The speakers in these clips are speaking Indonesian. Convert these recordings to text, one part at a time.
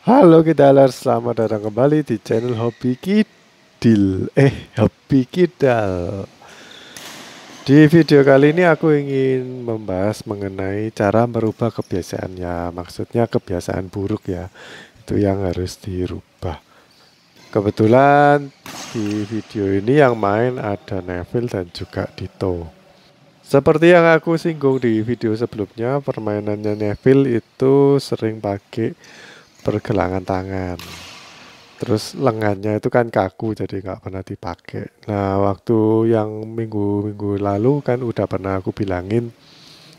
Halo Kidalers, selamat datang kembali di channel Hobi Kidil. Hobi Kidal. Di video kali ini aku ingin membahas mengenai cara merubah kebiasaannya. Maksudnya kebiasaan buruk ya, itu yang harus dirubah. Kebetulan di video ini yang main ada Neville dan juga Dito. Seperti yang aku singgung di video sebelumnya, permainannya Neville itu sering pakai pergelangan tangan. Terus lengannya itu kan kaku jadi nggak pernah dipakai. Nah waktu yang minggu-minggu lalu kan udah pernah aku bilangin,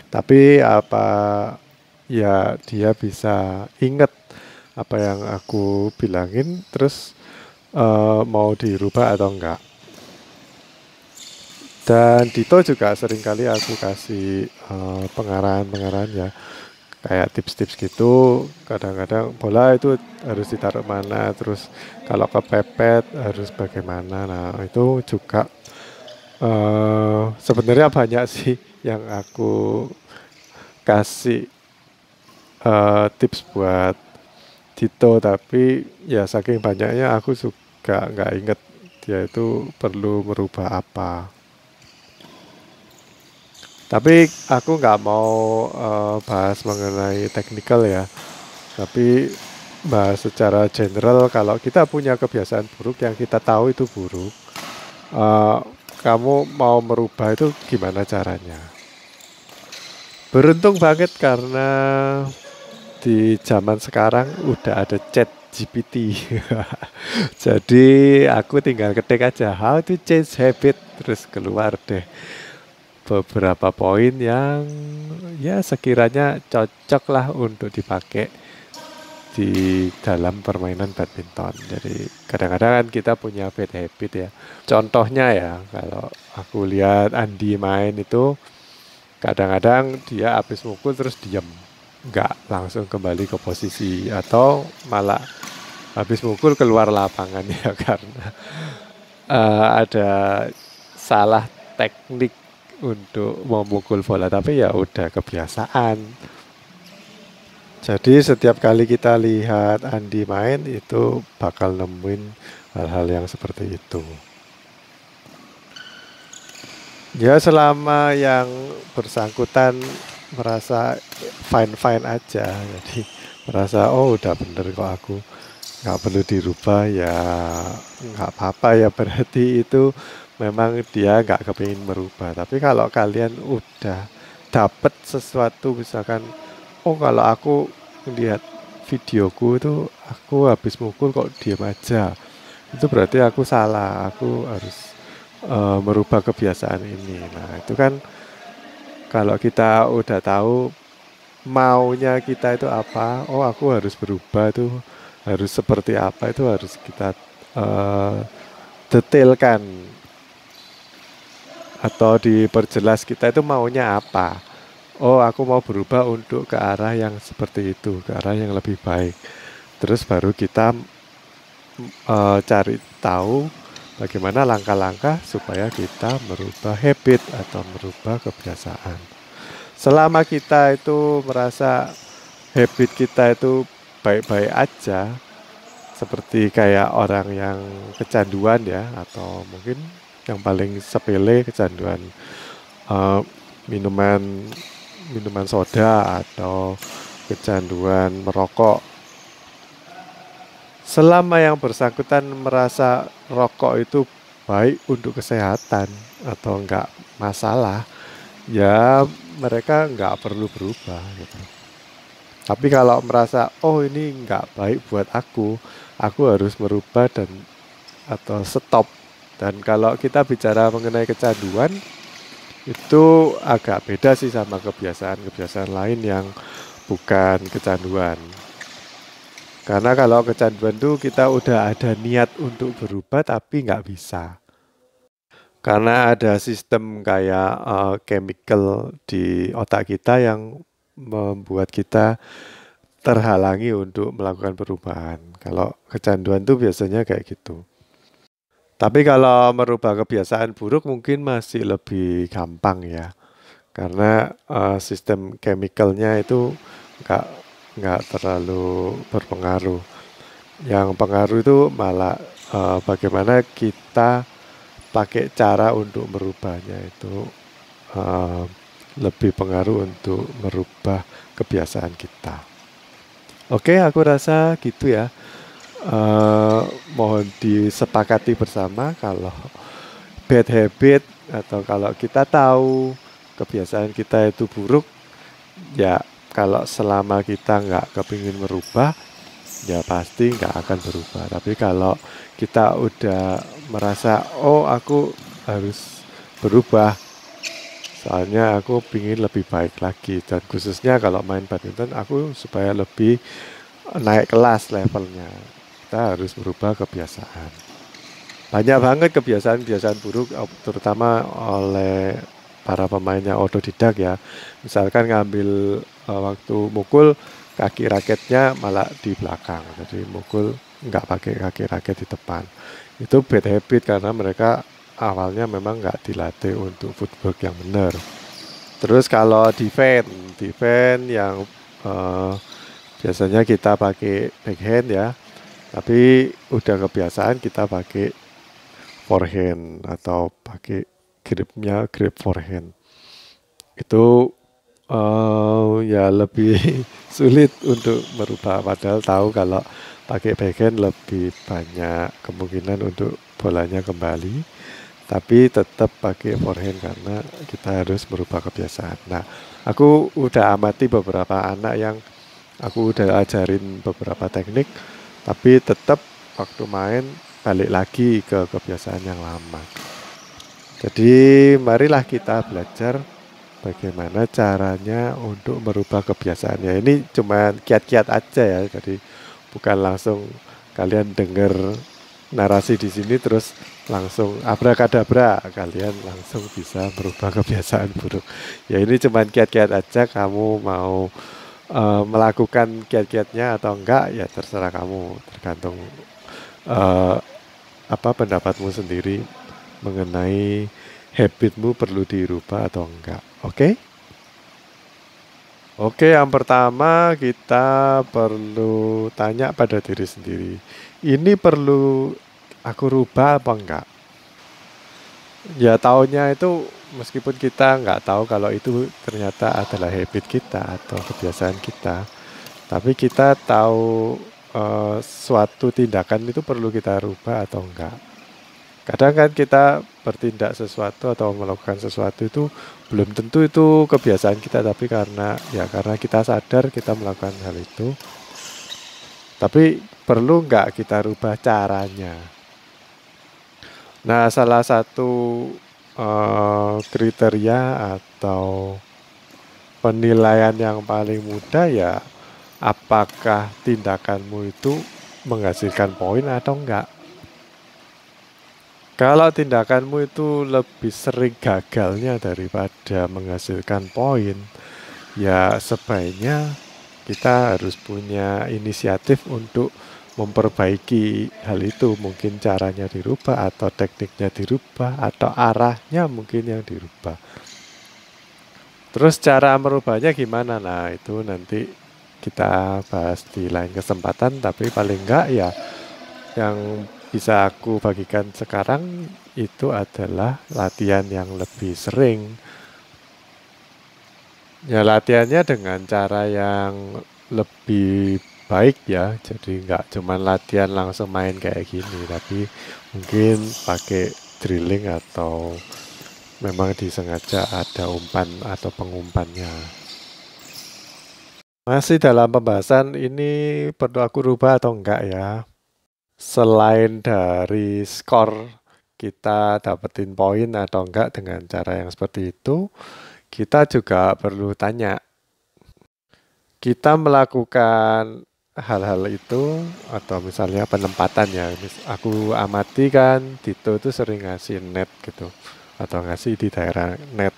tapi apa ya dia bisa inget apa yang aku bilangin, terus mau dirubah atau enggak. Dan Dito juga seringkali aku kasih pengarahan-pengarahan ya, kayak tips-tips gitu. Kadang-kadang bola itu harus ditaruh mana, terus kalau kepepet harus bagaimana. Nah itu juga sebenarnya banyak sih yang aku kasih tips buat Dito, tapi ya saking banyaknya aku juga nggak inget dia itu perlu merubah apa. Tapi aku nggak mau bahas mengenai teknikal ya, tapi bahas secara general. Kalau kita punya kebiasaan buruk yang kita tahu itu buruk, eh, kamu mau merubah itu gimana caranya? Beruntung banget karena di zaman sekarang udah ada chat GPT. Jadi aku tinggal ketik aja how to change habit, terus keluar deh beberapa poin yang ya sekiranya cocok lah untuk dipakai di dalam permainan badminton. Jadi kadang-kadang kan kita punya bad habit ya. Contohnya ya, kalau aku lihat Andi main itu kadang-kadang dia habis mukul terus diem, nggak langsung kembali ke posisi, atau malah habis mukul keluar lapangan ya karena ada salah teknik untuk memukul bola, tapi ya udah kebiasaan. Jadi setiap kali kita lihat Andi main itu bakal nemuin hal-hal yang seperti itu. Ya selama yang bersangkutan merasa fine-fine aja, jadi merasa oh udah bener kok aku, nggak perlu dirubah ya, nggak apa-apa ya, berarti itu memang dia nggak kepingin merubah. Tapi kalau kalian udah dapet sesuatu, misalkan oh kalau aku lihat videoku itu aku habis mukul kok diem aja, itu berarti aku salah, aku harus merubah kebiasaan ini. Nah itu kan kalau kita udah tahu maunya kita itu apa, oh aku harus berubah tuh, harus seperti apa, itu harus kita eh, detailkan atau diperjelas kita itu maunya apa. Oh aku mau berubah untuk ke arah yang seperti itu, ke arah yang lebih baik. Terus baru kita cari tahu bagaimana langkah-langkah supaya kita merubah habit atau merubah kebiasaan. Selama kita itu merasa habit kita itu baik-baik aja, seperti kayak orang yang kecanduan ya, atau mungkin yang paling sepele kecanduan eh, minuman minuman soda atau kecanduan merokok. Selama yang bersangkutan merasa rokok itu baik untuk kesehatan atau enggak masalah, ya mereka enggak perlu berubah gitu. Tapi kalau merasa oh ini enggak baik buat aku harus merubah dan atau stop. Dan kalau kita bicara mengenai kecanduan, itu agak beda sih sama kebiasaan-kebiasaan lain yang bukan kecanduan. Karena kalau kecanduan tuh kita udah ada niat untuk berubah tapi nggak bisa. Karena ada sistem kayak chemical di otak kita yang membuat kita terhalangi untuk melakukan perubahan. Kalau kecanduan tuh biasanya kayak gitu. Tapi kalau merubah kebiasaan buruk mungkin masih lebih gampang ya. Karena sistem chemicalnya itu nggak nggak terlalu berpengaruh. Yang pengaruh itu malah bagaimana kita pakai cara untuk merubahnya itu eh, lebih pengaruh untuk merubah kebiasaan kita. Oke, aku rasa gitu ya. Eh, Mohon disepakati bersama kalau bad habit atau kalau kita tahu kebiasaan kita itu buruk, ya kalau selama kita nggak kepingin merubah, ya pasti nggak akan berubah. Tapi kalau kita udah merasa, oh aku harus berubah, soalnya aku pingin lebih baik lagi. Dan khususnya kalau main badminton, aku supaya lebih naik kelas levelnya. Kita harus berubah kebiasaan. Banyak banget kebiasaan-kebiasaan buruk, terutama oleh para pemainnya otodidak ya. Misalkan ngambil waktu mukul, kaki raketnya malah di belakang. Jadi mukul nggak pakai kaki raket di depan. Itu bad habit karena mereka awalnya memang nggak dilatih untuk footwork yang benar. Terus kalau defend yang eh, biasanya kita pakai backhand ya, tapi udah kebiasaan kita pakai forehand atau pakai grip forehand. Itu ya lebih sulit untuk merubah, padahal tahu kalau pakai backhand lebih banyak kemungkinan untuk bolanya kembali, tapi tetap pakai forehand karena kita harus merubah kebiasaan. Nah, aku udah amati beberapa anak yang aku udah ajarin beberapa teknik, tapi tetap waktu main balik lagi ke kebiasaan yang lama. Jadi marilah kita belajar bagaimana caranya untuk merubah kebiasaannya. Ini cuma kiat-kiat aja ya, jadi bukan langsung kalian dengar narasi di sini terus langsung abrakadabra kalian langsung bisa merubah kebiasaan buruk. Ya ini cuma kiat-kiat aja, kamu mau melakukan kiat-kiatnya atau enggak ya terserah kamu, tergantung eh, apa pendapatmu sendiri mengenai habitmu perlu dirubah atau enggak. Oke? Oke, yang pertama kita perlu tanya pada diri sendiri. Ini perlu aku rubah apa enggak? Ya taunya itu meskipun kita nggak tahu kalau itu ternyata adalah habit kita atau kebiasaan kita, tapi kita tahu suatu tindakan itu perlu kita rubah atau enggak. Kadang kan kita bertindak sesuatu atau melakukan sesuatu itu belum tentu itu kebiasaan kita, tapi karena kita sadar kita melakukan hal itu, tapi perlu nggak kita rubah caranya. Nah, salah satu kriteria atau penilaian yang paling mudah ya apakah tindakanmu itu menghasilkan poin atau enggak. Kalau tindakanmu itu lebih sering gagalnya daripada menghasilkan poin, ya sebaiknya kita harus punya inisiatif untuk memperbaiki hal itu. Mungkin caranya dirubah atau tekniknya dirubah atau arahnya mungkin yang dirubah. Terus cara merubahnya gimana? Nah itu nanti kita bahas di lain kesempatan, tapi paling enggak ya yang bisa aku bagikan sekarang itu adalah latihan yang lebih sering. Ya latihannya dengan cara yang lebih baik ya. Jadi nggak cuma latihan langsung main kayak gini, tapi mungkin pakai drilling atau memang disengaja ada umpan atau pengumpannya. Masih dalam pembahasan ini perlu aku rubah atau enggak ya? Selain dari skor kita dapetin poin atau enggak dengan cara yang seperti itu, kita juga perlu tanya, kita melakukan hal-hal itu atau misalnya penempatan ya. Aku amati kan Tito itu sering ngasih net gitu atau ngasih di daerah net,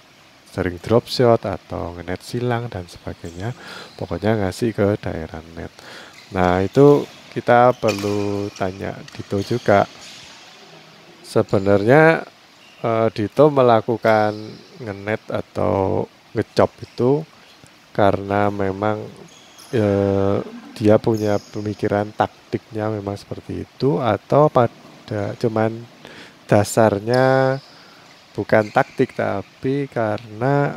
sering drop shot atau ngenet silang dan sebagainya. Pokoknya ngasih ke daerah net. Nah, itu kita perlu tanya Dito juga. Sebenarnya Dito melakukan ngenet atau ngecop itu karena memang eh, dia punya pemikiran taktiknya memang seperti itu, atau pada cuman dasarnya bukan taktik tapi karena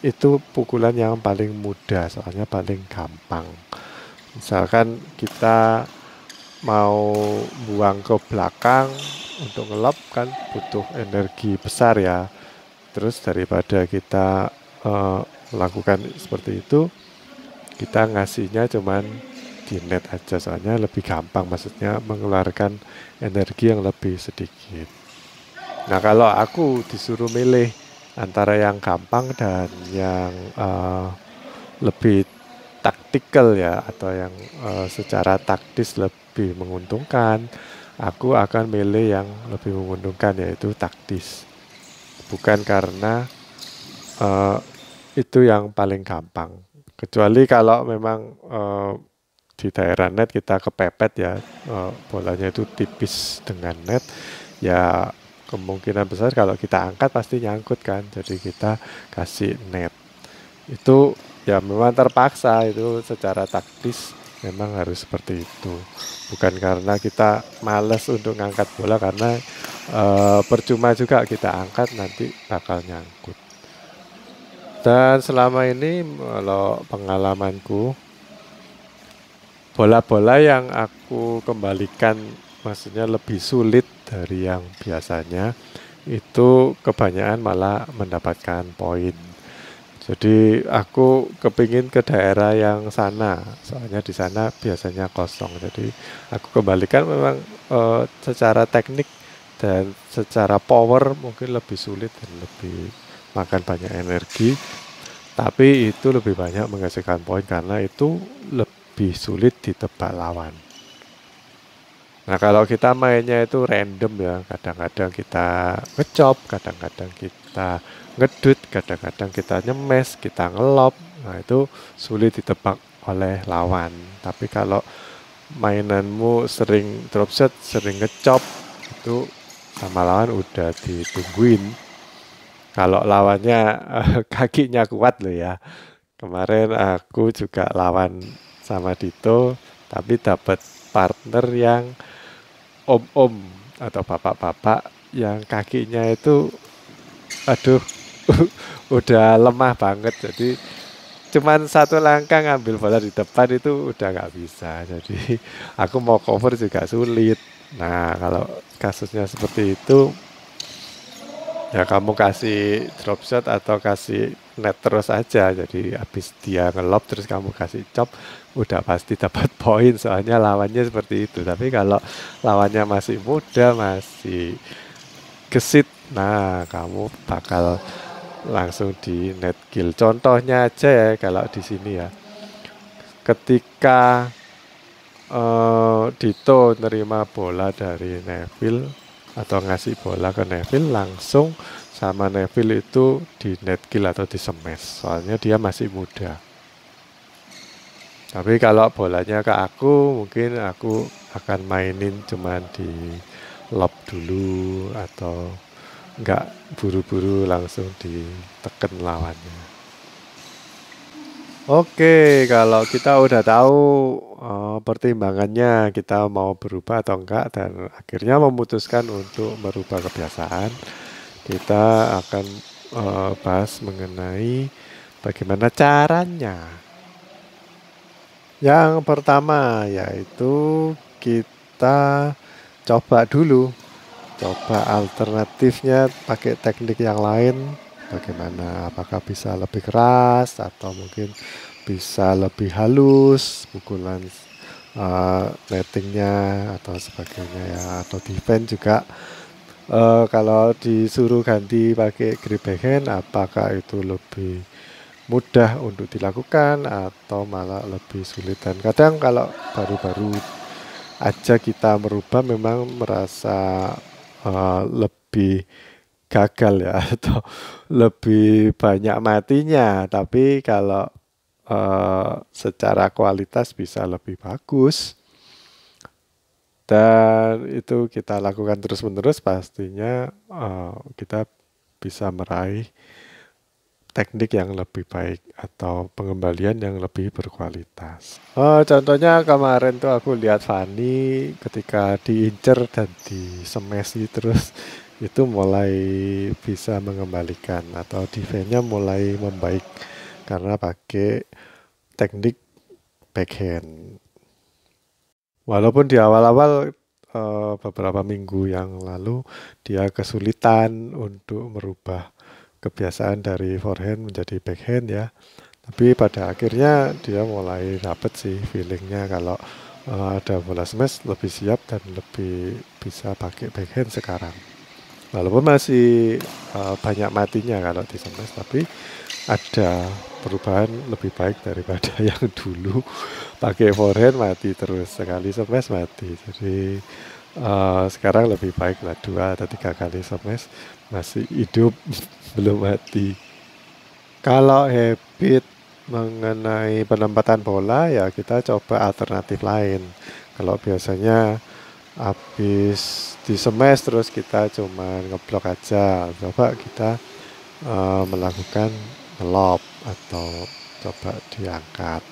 itu pukulan yang paling mudah, soalnya paling gampang. Misalkan kita mau buang ke belakang untuk ngelop kan butuh energi besar ya. Terus daripada kita eh, melakukan seperti itu, kita ngasihnya cuman di net aja, soalnya lebih gampang, maksudnya mengeluarkan energi yang lebih sedikit. Nah, kalau aku disuruh milih antara yang gampang dan yang lebih taktikal ya, atau yang secara taktis lebih menguntungkan, aku akan milih yang lebih menguntungkan, yaitu taktis. Bukan karena eh, itu yang paling gampang. Kecuali kalau memang di daerah net kita kepepet ya, bolanya itu tipis dengan net, ya kemungkinan besar kalau kita angkat pasti nyangkut kan. Jadi kita kasih net. Itu ya memang terpaksa, itu secara taktis memang harus seperti itu. Bukan karena kita males untuk ngangkat bola, karena percuma juga kita angkat, nanti bakal nyangkut. Dan selama ini kalau pengalamanku, bola-bola yang aku kembalikan maksudnya lebih sulit dari yang biasanya, itu kebanyakan malah mendapatkan poin. Jadi aku kepingin ke daerah yang sana, soalnya di sana biasanya kosong. Jadi aku kembalikan memang secara teknik dan secara power mungkin lebih sulit dan lebih makan banyak energi, tapi itu lebih banyak menghasilkan poin karena itu lebih sulit ditebak lawan. Nah, kalau kita mainnya itu random ya, kadang-kadang kita ngecop, kadang-kadang kita ngedut, kadang-kadang kita nyemes, kita ngelop. Nah, itu sulit ditebak oleh lawan. Tapi kalau mainanmu sering drop shot, sering ngecop, itu sama lawan udah ditungguin. Kalau lawannya kakinya kuat loh ya. Kemarin aku juga lawan sama Dito, tapi dapat partner yang om-om atau bapak-bapak yang kakinya itu, aduh, udah lemah banget. Jadi cuman satu langkah ngambil bola di depan itu udah nggak bisa. Jadi aku mau cover juga sulit. Nah, kalau kasusnya seperti itu, ya kamu kasih drop shot atau kasih net terus aja. Jadi habis dia ngelob terus kamu kasih chop, udah pasti dapat poin, soalnya lawannya seperti itu. Tapi kalau lawannya masih muda, masih gesit, nah kamu bakal langsung di net kill. Contohnya aja ya, kalau di sini ya, ketika Dito nerima bola dari Neville atau ngasih bola ke Neville, langsung sama Neville itu di net kill atau di smash, soalnya dia masih muda. Tapi kalau bolanya ke aku, mungkin aku akan mainin cuman di lob dulu, atau nggak buru-buru langsung diteken lawannya. Oke, kalau kita udah tahu pertimbangannya, kita mau berubah atau enggak, dan akhirnya memutuskan untuk merubah kebiasaan, kita akan bahas mengenai bagaimana caranya. Yang pertama yaitu kita coba dulu, coba alternatifnya pakai teknik yang lain. Bagaimana? Apakah bisa lebih keras atau mungkin bisa lebih halus pukulan nettingnya atau sebagainya ya, atau defense juga. Kalau disuruh ganti pakai grip backhand, apakah itu lebih mudah untuk dilakukan atau malah lebih sulit? Dan kadang kalau baru-baru aja kita merubah memang merasa lebih gagal ya, atau lebih banyak matinya. Tapi kalau secara kualitas bisa lebih bagus, dan itu kita lakukan terus-menerus, pastinya kita bisa meraih teknik yang lebih baik atau pengembalian yang lebih berkualitas. Contohnya kemarin tuh aku lihat Fanny ketika diincer dan disemesi terus itu mulai bisa mengembalikan atau defense-nya mulai membaik karena pakai teknik backhand. Walaupun di awal-awal beberapa minggu yang lalu dia kesulitan untuk merubah kebiasaan dari forehand menjadi backhand ya. Tapi pada akhirnya dia mulai dapet sih feelingnya kalau ada bola smash lebih siap dan lebih bisa pakai backhand sekarang. Walaupun masih banyak matinya kalau di smash, tapi ada perubahan lebih baik daripada yang dulu pakai forehand mati terus sekali smash mati. Jadi sekarang lebih baik lah 2 atau 3 kali smash masih hidup belum mati. Kalau habit mengenai penempatan bola ya kita coba alternatif lain. Kalau biasanya habis di smash terus kita cuma ngeblok aja, coba kita melakukan ngelob atau coba diangkat.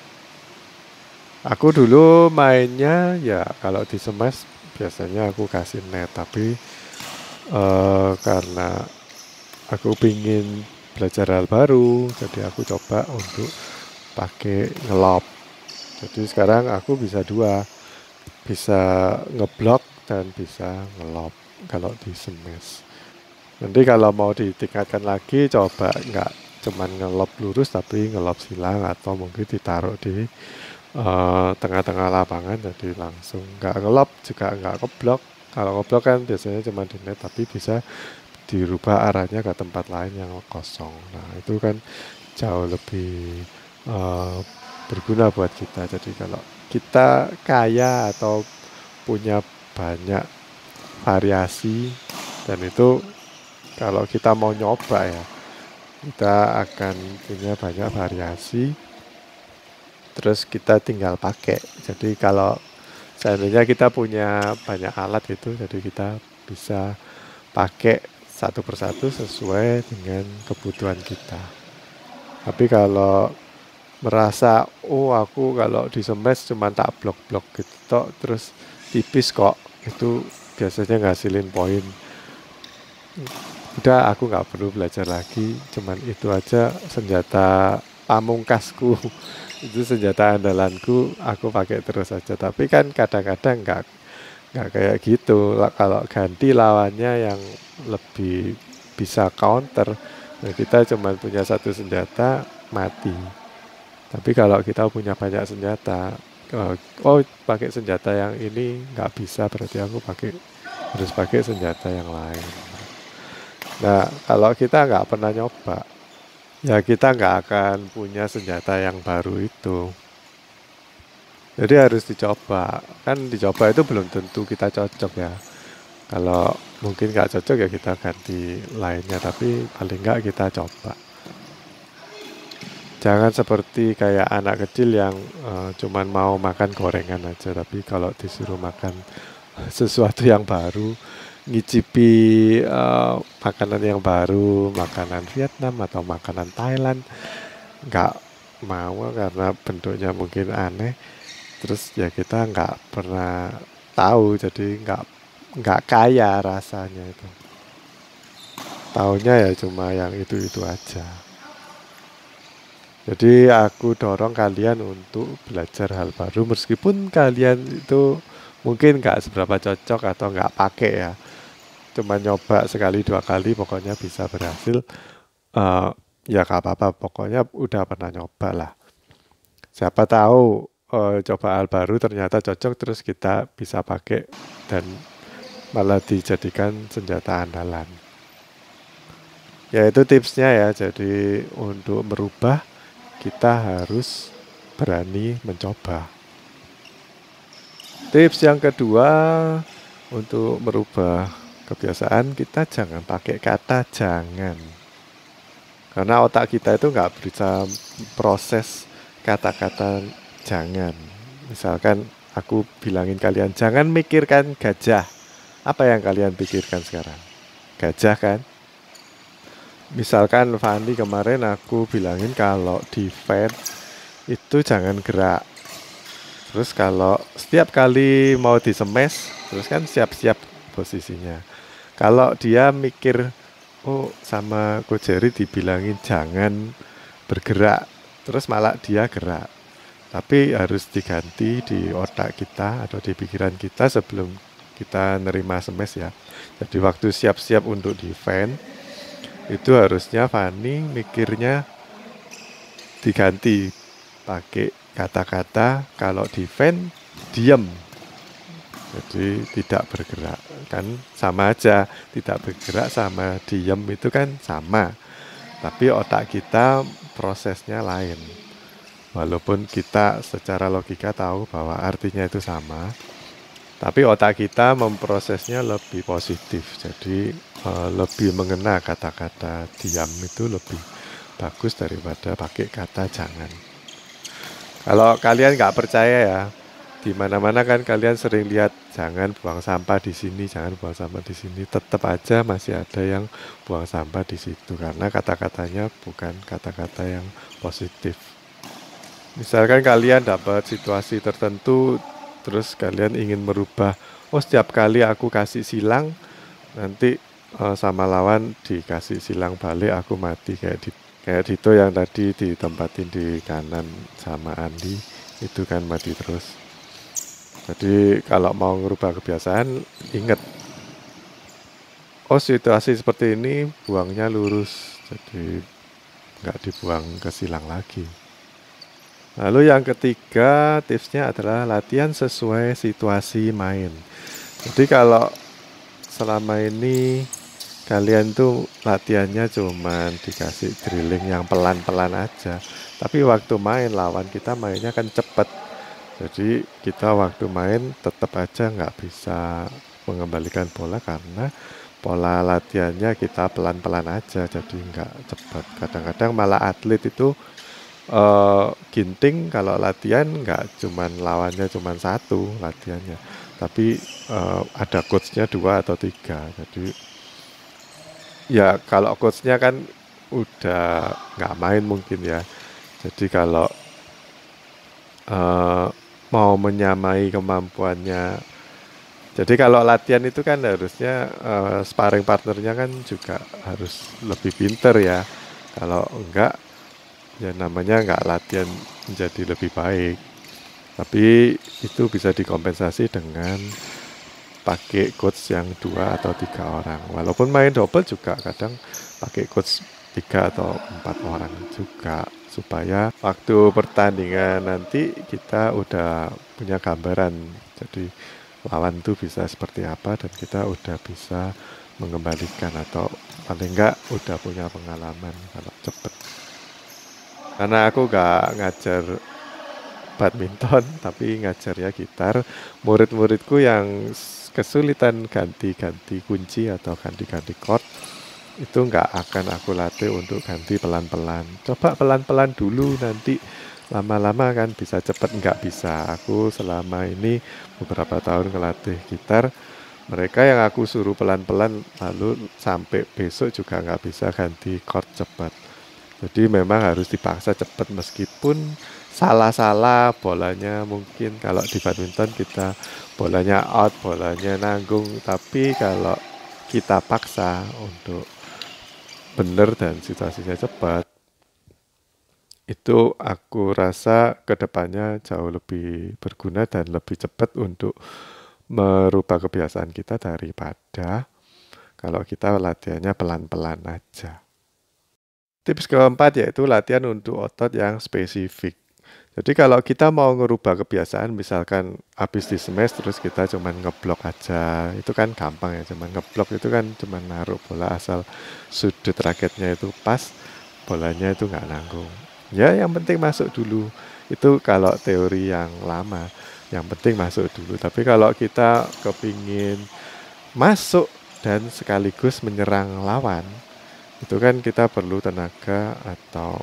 Aku dulu mainnya ya kalau di smash biasanya aku kasih net, tapi karena aku pingin belajar hal baru, jadi aku coba untuk pakai ngelob. Jadi sekarang aku bisa 2, bisa ngeblok dan bisa ngelob kalau di smash. Nanti kalau mau ditingkatkan lagi coba nggak cuman ngelob lurus tapi ngelob silang atau mungkin ditaruh di tengah-tengah lapangan jadi langsung nggak ngelob juga nggak keblok. Kalau keblok kan biasanya cuma di net tapi bisa dirubah arahnya ke tempat lain yang kosong. Nah itu kan jauh lebih berguna buat kita. Jadi kalau kita kaya atau punya banyak variasi dan itu kalau kita mau nyoba ya kita akan punya banyak variasi terus kita tinggal pakai. Jadi kalau seandainya kita punya banyak alat gitu jadi kita bisa pakai satu persatu sesuai dengan kebutuhan kita. Tapi kalau merasa aku kalau di smash cuma tak blok-blok gitu tok, terus tipis kok itu biasanya ngasilin poin, udah aku nggak perlu belajar lagi, cuman itu aja senjata pamungkasku itu senjata andalanku, aku pakai terus aja. Tapi kan kadang-kadang nggak kayak gitu. Kalau ganti lawannya yang lebih bisa counter, nah kita cuma punya satu senjata mati. Tapi kalau kita punya banyak senjata, pakai senjata yang ini nggak bisa, berarti aku harus pakai senjata yang lain. Nah, kalau kita nggak pernah nyoba, ya kita nggak akan punya senjata yang baru itu. Jadi harus dicoba. Kan dicoba itu belum tentu kita cocok ya. Kalau mungkin nggak cocok ya kita ganti lainnya, tapi paling nggak kita coba. Jangan seperti kayak anak kecil yang cuman mau makan gorengan aja, tapi kalau disuruh makan sesuatu yang baru, ngicipi makanan yang baru, makanan Vietnam atau makanan Thailand, nggak mau karena bentuknya mungkin aneh. Terus ya kita nggak pernah tahu, jadi nggak kaya rasanya itu. Taunya ya cuma yang itu aja. Jadi aku dorong kalian untuk belajar hal baru meskipun kalian itu mungkin nggak seberapa cocok atau nggak pakai ya. Cuma nyoba sekali 2 kali pokoknya bisa berhasil. Eh, ya nggak apa-apa, pokoknya udah pernah nyoba lah. Siapa tahu coba hal baru ternyata cocok terus kita bisa pakai dan malah dijadikan senjata andalan. Ya itu tipsnya ya. Jadi untuk merubah kita harus berani mencoba. Tips yang kedua untuk merubah kebiasaan kita jangan pakai kata jangan. Karena otak kita itu nggak bisa proses kata-kata jangan. Misalkan aku bilangin kalian jangan mikirkan gajah. Apa yang kalian pikirkan sekarang? Gajah kan? Misalkan Fandi kemarin aku bilangin kalau defense itu jangan gerak. Terus kalau setiap kali mau disemes, terus kan siap-siap posisinya. Kalau dia mikir, oh sama Coach Jerry dibilangin jangan bergerak, terus malah dia gerak. Tapi harus diganti di otak kita atau di pikiran kita sebelum kita nerima smash ya. Jadi waktu siap-siap untuk defend, itu harusnya Fanny mikirnya diganti pakai kata-kata kalau defend diam. Jadi tidak bergerak. Kan sama aja, tidak bergerak sama diam itu kan sama. Tapi otak kita prosesnya lain. Walaupun kita secara logika tahu bahwa artinya itu sama, tapi otak kita memprosesnya lebih positif. Jadi lebih mengena kata-kata diam itu lebih bagus daripada pakai kata jangan. Kalau kalian nggak percaya ya, di mana-mana kan kalian sering lihat jangan buang sampah di sini, jangan buang sampah di sini. Tetap aja masih ada yang buang sampah di situ karena kata-katanya bukan kata-kata yang positif. Misalkan kalian dapat situasi tertentu, terus kalian ingin merubah, oh setiap kali aku kasih silang, nanti sama lawan dikasih silang balik, aku mati kayak Dito yang tadi ditempatin di kanan sama Andi, itu kan mati terus. Jadi kalau mau merubah kebiasaan, ingat, oh situasi seperti ini buangnya lurus, jadi nggak dibuang ke silang lagi. Lalu yang ketiga tipsnya adalah latihan sesuai situasi main. Jadi kalau selama ini kalian tuh latihannya cuman dikasih drilling yang pelan-pelan aja. Tapi waktu main lawan kita mainnya kan cepet. Jadi kita waktu main tetap aja nggak bisa mengembalikan bola karena pola latihannya kita pelan-pelan aja. Jadi nggak cepat. Kadang-kadang malah atlet itu ginting kalau latihan nggak cuman lawannya cuman satu latihannya, tapi ada coachnya 2 atau 3. Jadi ya kalau coachnya kan udah nggak main mungkin ya. Jadi kalau mau menyamai kemampuannya, jadi kalau latihan itu kan harusnya sparring partnernya kan juga harus lebih pinter ya. Kalau enggak, ya namanya nggak latihan menjadi lebih baik. Tapi itu bisa dikompensasi dengan pakai coach yang 2 atau 3 orang. Walaupun main double juga kadang pakai coach 3 atau 4 orang juga. Supaya waktu pertandingan nanti kita udah punya gambaran. Jadi lawan tuh bisa seperti apa dan kita udah bisa mengembalikan atau paling enggak udah punya pengalaman kalau cepet. Karena aku gak ngajar badminton tapi ngajarnya gitar, murid-muridku yang kesulitan ganti-ganti kunci atau ganti-ganti chord itu nggak akan aku latih untuk ganti pelan-pelan. Coba pelan-pelan dulu, nanti lama-lama kan bisa cepet. Nggak bisa. Aku selama ini beberapa tahun ngelatih gitar, mereka yang aku suruh pelan-pelan lalu sampai besok juga nggak bisa ganti chord cepat. Jadi memang harus dipaksa cepat meskipun salah-salah bolanya, mungkin kalau di badminton kita bolanya out, bolanya nanggung, tapi kalau kita paksa untuk benar dan situasinya cepat, itu aku rasa kedepannya jauh lebih berguna dan lebih cepat untuk merubah kebiasaan kita daripada kalau kita latihannya pelan-pelan aja. Tips keempat yaitu latihan untuk otot yang spesifik. Jadi kalau kita mau ngerubah kebiasaan, misalkan habis di smash terus kita cuman ngeblok aja, itu kan gampang ya, cuman ngeblok itu kan cuman naruh bola asal sudut raketnya itu pas, bolanya itu nggak nanggung. Ya yang penting masuk dulu, itu kalau teori yang lama, yang penting masuk dulu. Tapi kalau kita kepingin masuk dan sekaligus menyerang lawan, itu kan kita perlu tenaga atau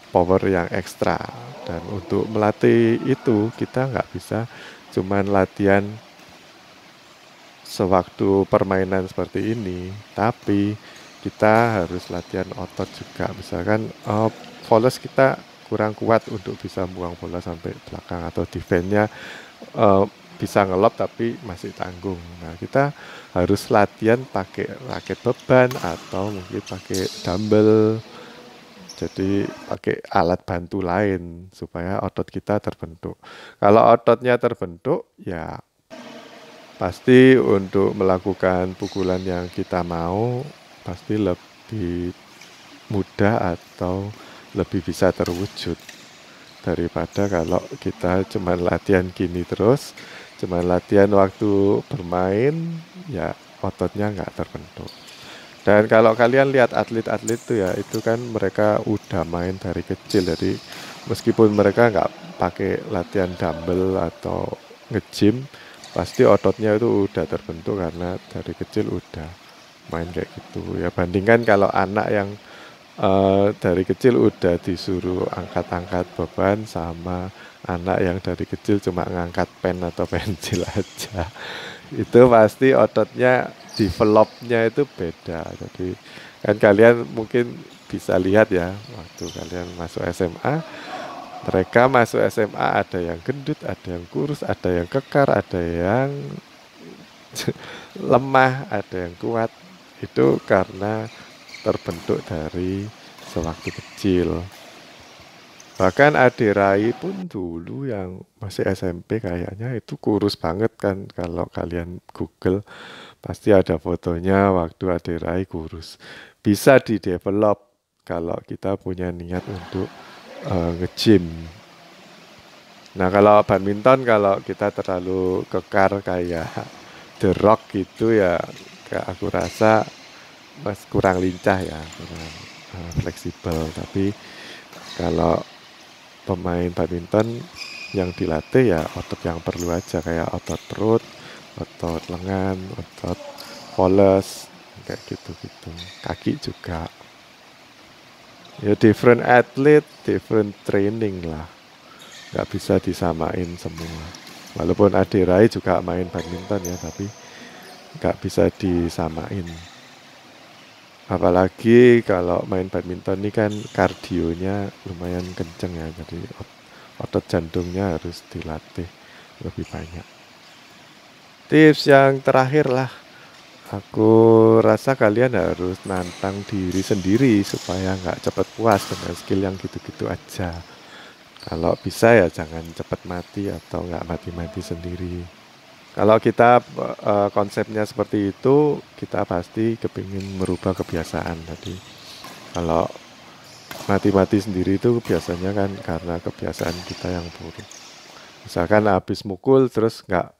power yang ekstra, dan untuk melatih itu kita nggak bisa cuman latihan sewaktu permainan seperti ini, tapi kita harus latihan otot juga. Misalkan voles kita kurang kuat untuk bisa buang bola sampai belakang, atau defense-nya eh, bisa ngelop tapi masih tanggung. Nah, kita harus latihan pakai raket beban atau mungkin pakai dumbbell. Jadi pakai alat bantu lain supaya otot kita terbentuk. Kalau ototnya terbentuk, ya pasti untuk melakukan pukulan yang kita mau pasti lebih mudah atau lebih bisa terwujud daripada kalau kita cuma latihan gini terus, cuma latihan waktu bermain, ya ototnya nggak terbentuk. Dan kalau kalian lihat atlet-atlet itu ya, itu kan mereka udah main dari kecil, jadi meskipun mereka nggak pakai latihan dumbbell atau nge-gym, pasti ototnya itu udah terbentuk karena dari kecil udah main kayak gitu. Ya bandingkan kalau anak yang dari kecil udah disuruh angkat-angkat beban sama anak yang dari kecil cuma ngangkat pen atau pensil aja. Itu pasti ototnya developnya itu beda. Jadi kan kalian mungkin bisa lihat ya, waktu kalian masuk SMA, mereka masuk SMA ada yang gendut, ada yang kurus, ada yang kekar, ada yang lemah, ada yang kuat. Itu karena terbentuk dari sewaktu kecil. Bahkan adik Rai pun dulu yang masih SMP kayaknya itu kurus banget kan. Kalau kalian Google pasti ada fotonya waktu adik Rai kurus. Bisa di-develop kalau kita punya niat untuk nge-gym. Nah kalau badminton, kalau kita terlalu kekar kayak The Rock gitu ya, aku rasa mas kurang lincah ya, kurang fleksibel. Tapi kalau pemain badminton yang dilatih ya otot yang perlu aja, kayak otot perut, otot lengan, otot poles, kayak gitu-gitu. Kaki juga. Ya different athlete, different training lah. Nggak bisa disamain semua. Walaupun Ade Rai juga main badminton ya, tapi nggak bisa disamain. Apalagi kalau main badminton ini kan kardionya lumayan kenceng ya, jadi otot jantungnya harus dilatih lebih banyak. Tips yang terakhir lah, aku rasa kalian harus nantang diri sendiri supaya nggak cepat puas dengan skill yang gitu-gitu aja. Kalau bisa ya jangan cepat mati atau nggak mati-mati sendiri. Kalau kita konsepnya seperti itu, kita pasti kepingin merubah kebiasaan. Jadi kalau mati-mati sendiri itu biasanya kan karena kebiasaan kita yang buruk. Misalkan habis mukul terus nggak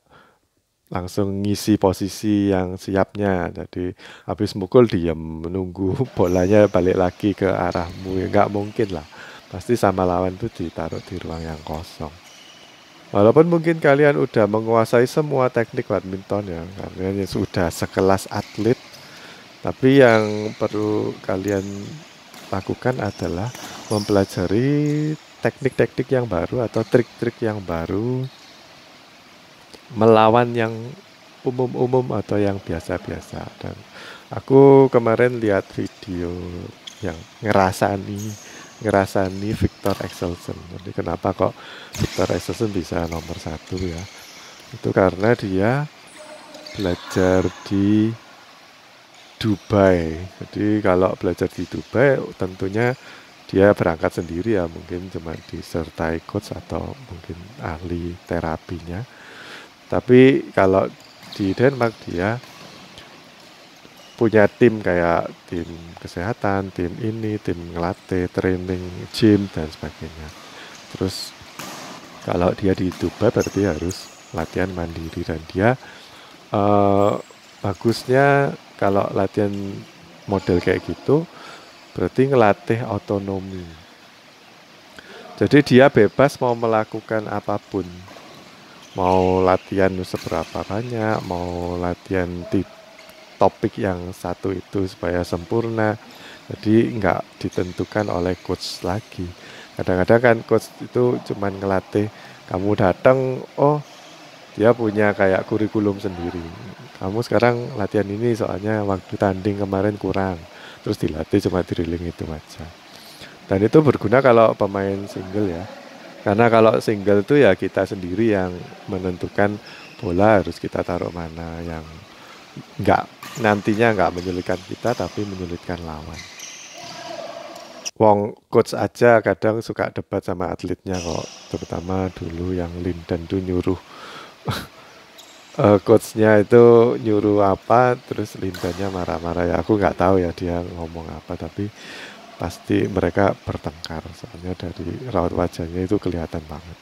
langsung ngisi posisi yang siapnya. Jadi habis mukul diam menunggu bolanya balik lagi ke arahmu. Ya, nggak mungkin lah. Pasti sama lawan itu ditaruh di ruang yang kosong. Walaupun mungkin kalian udah menguasai semua teknik badminton ya, kalian sudah sekelas atlet, tapi yang perlu kalian lakukan adalah mempelajari teknik-teknik yang baru atau trik-trik yang baru melawan yang umum-umum atau yang biasa-biasa. Dan aku kemarin lihat video yang ngerasani Victor Axelsen. Jadi kenapa kok Victor Axelsen bisa nomor 1 ya? Itu karena dia belajar di Dubai. Jadi kalau belajar di Dubai tentunya dia berangkat sendiri ya, mungkin cuma disertai coach atau mungkin ahli terapinya. Tapi kalau di Denmark dia punya tim kayak tim kesehatan, tim ini, tim ngelatih, training, gym, dan sebagainya. Terus kalau dia di Dubai berarti harus latihan mandiri, dan dia bagusnya kalau latihan model kayak gitu berarti ngelatih otonomi. Jadi dia bebas mau melakukan apapun. Mau latihan seberapa banyak, mau latihan topik yang satu itu supaya sempurna. Jadi nggak ditentukan oleh coach lagi. Kadang-kadang kan coach itu cuman ngelatih, kamu datang, oh dia punya kayak kurikulum sendiri. Kamu sekarang latihan ini soalnya waktu tanding kemarin kurang. terus dilatih cuma drilling itu aja. Dan itu berguna kalau pemain single ya. Karena kalau single itu ya kita sendiri yang menentukan bola harus kita taruh mana, yang nggak nantinya nggak menyulitkan kita tapi menyulitkan lawan. Wong coach aja kadang suka debat sama atletnya kok, terutama dulu yang Lindan tuh nyuruh coachnya itu nyuruh apa, terus Lindannya marah-marah ya. Aku nggak tahu ya dia ngomong apa, tapi pasti mereka bertengkar soalnya dari raut wajahnya itu kelihatan banget.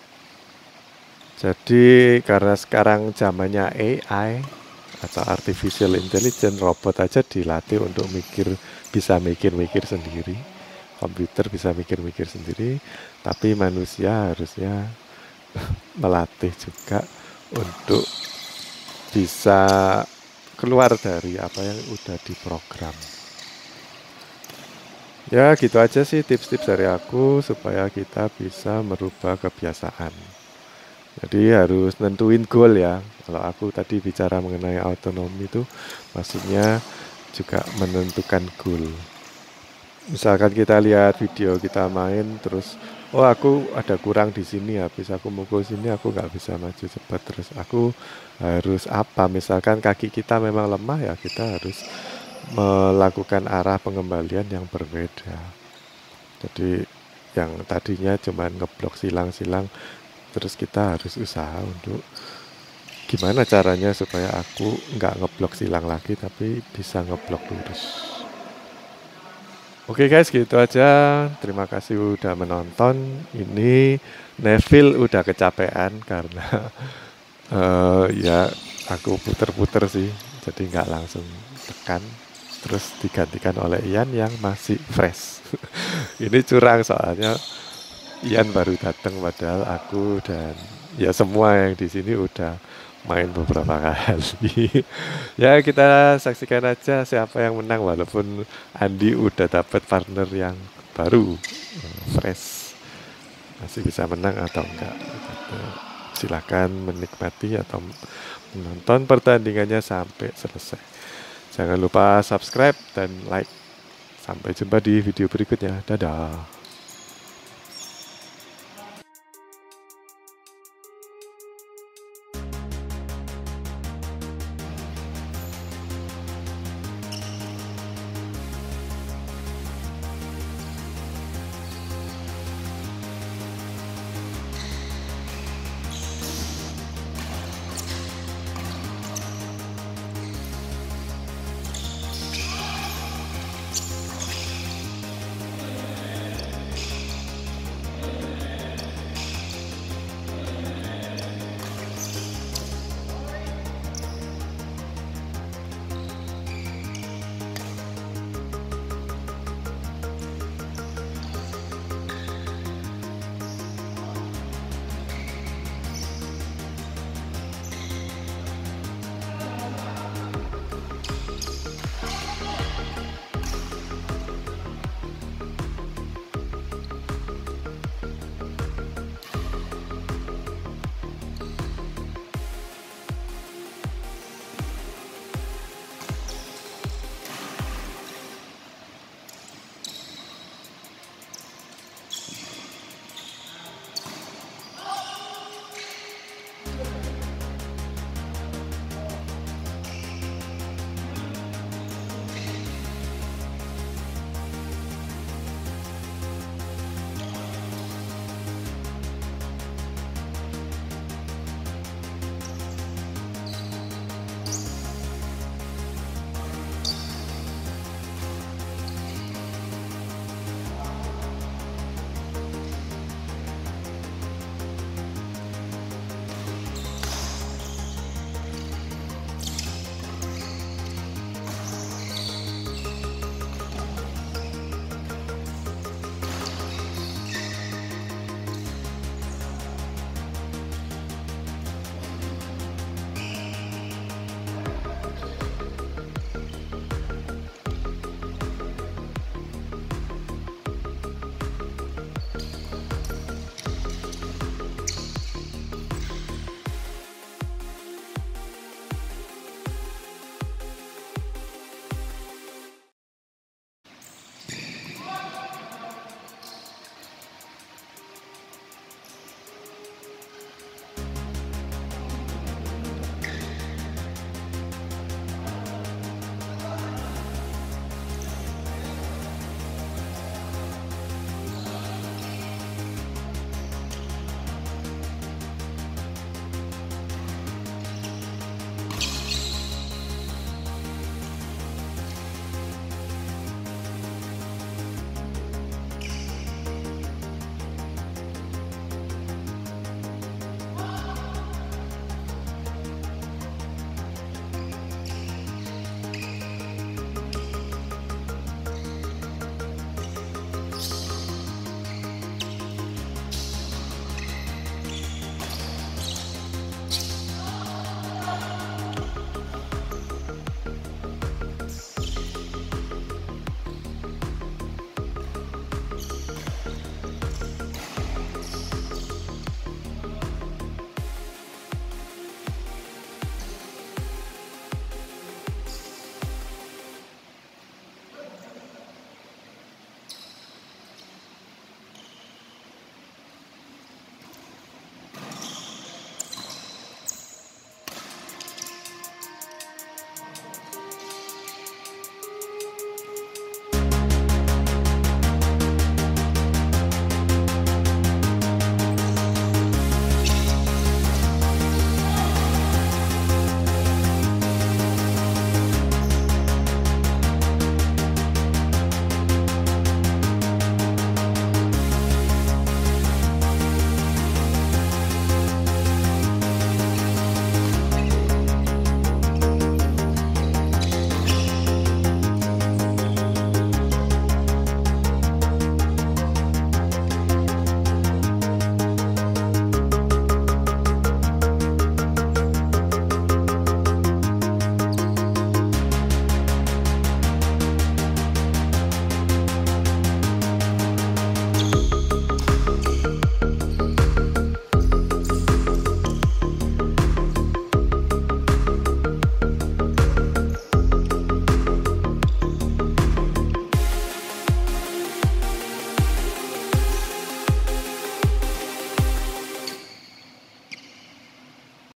Jadi karena sekarang zamannya AI atau artificial intelligence, robot aja dilatih untuk bisa mikir-mikir sendiri. Komputer bisa mikir-mikir sendiri, tapi manusia harusnya melatih juga untuk bisa keluar dari apa yang udah diprogram. Ya gitu aja sih tips-tips dari aku supaya kita bisa merubah kebiasaan. Jadi harus nentuin goal ya. Kalau aku tadi bicara mengenai autonomi itu maksudnya juga menentukan goal. Misalkan kita lihat video kita main terus, oh aku ada kurang di sini, habis aku mukul sini aku nggak bisa maju cepat, terus aku harus apa? Misalkan kaki kita memang lemah ya kita harus melakukan arah pengembalian yang berbeda. Jadi yang tadinya cuma ngeblok silang-silang, terus kita harus usaha untuk gimana caranya supaya aku nggak ngeblok silang lagi tapi bisa ngeblok lurus. Oke guys, gitu aja. Terima kasih udah menonton. Ini Neville udah kecapean karena ya aku puter-puter sih, jadi nggak langsung tekan. Terus digantikan oleh Ian yang masih fresh. Ini curang soalnya Ian baru datang padahal aku dan ya semua yang di sini udah main beberapa kali. Ya kita saksikan aja siapa yang menang, walaupun Andi udah dapat partner yang baru, fresh, masih bisa menang atau enggak. Silakan menikmati atau menonton pertandingannya sampai selesai. Jangan lupa subscribe dan like. Sampai jumpa di video berikutnya. Dadah.